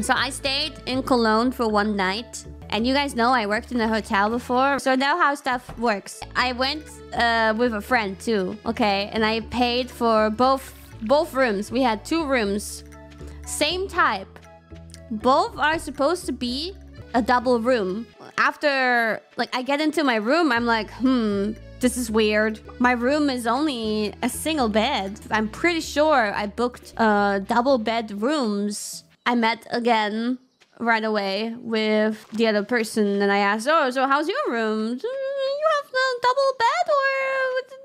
So I stayed in Cologne for one night. And you guys know I worked in a hotel before. So I know how stuff works. I went with a friend too. Okay. And I paid for both rooms. We had 2 rooms. Same type. Both are supposed to be a double room. After, like, I get into my room, I'm like, this is weird. My room is only a single bed. I'm pretty sure I booked double bed rooms. I met again right away with the other person, and I asked, oh, so how's your room? You have a double bed or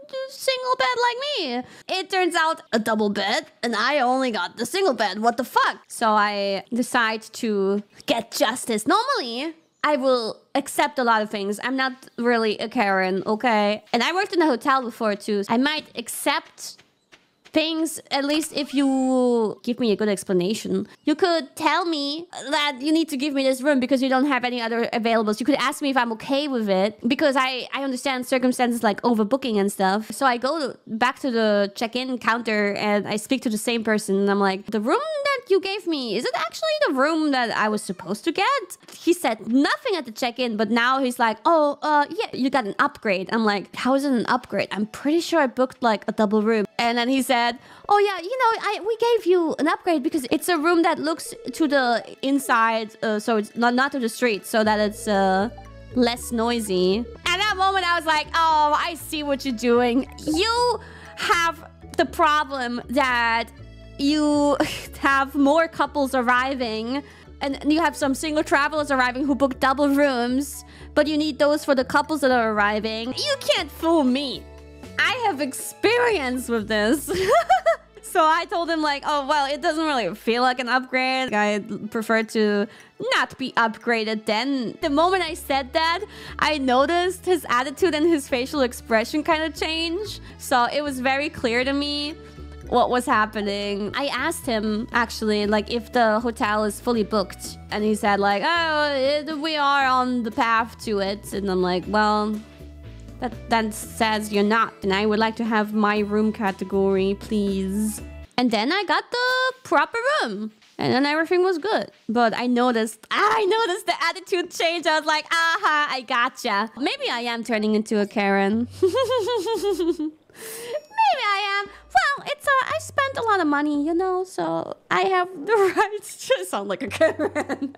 a single bed like me? It turns out a double bed, and I only got the single bed. What the fuck? So I decide to get justice. Normally, I will accept a lot of things. I'm not really a Karen, okay? And I worked in a hotel before too. I might accept things, at least if you give me a good explanation. You could tell me that you need to give me this room because you don't have any other availables. You could ask me if I'm okay with it, because I understand circumstances like overbooking and stuff. So I go back to the check-in counter and I speak to the same person, and I'm like, the room that you gave me, is it actually the room that I was supposed to get? He said nothing at the check-in, but now he's like, oh, yeah, you got an upgrade. I'm like, how is it an upgrade? I'm pretty sure I booked like a double room. And then he said, oh yeah, you know, we gave you an upgrade because it's a room that looks to the inside, so it's not to the street, so that it's less noisy. At that moment, I was like, oh, I see what you're doing. You have the problem that you have more couples arriving, and you have some single travelers arriving who book double rooms, but you need those for the couples that are arriving. You can't fool me. I have experience with this. So I told him like, oh, well, it doesn't really feel like an upgrade. I prefer to not be upgraded then. The moment I said that, I noticed his attitude and his facial expression kind of change. So it was very clear to me what was happening. I asked him actually like if the hotel is fully booked. And he said like, oh, we are on the path to it. And I'm like, well, that says you're not, and I would like to have my room category, please. And then I got the proper room, and then everything was good. But I noticed the attitude change. I was like, aha, I gotcha. Maybe I am turning into a Karen. Maybe I am. Well, it's I spent a lot of money, you know, so I have the right to sound like a Karen.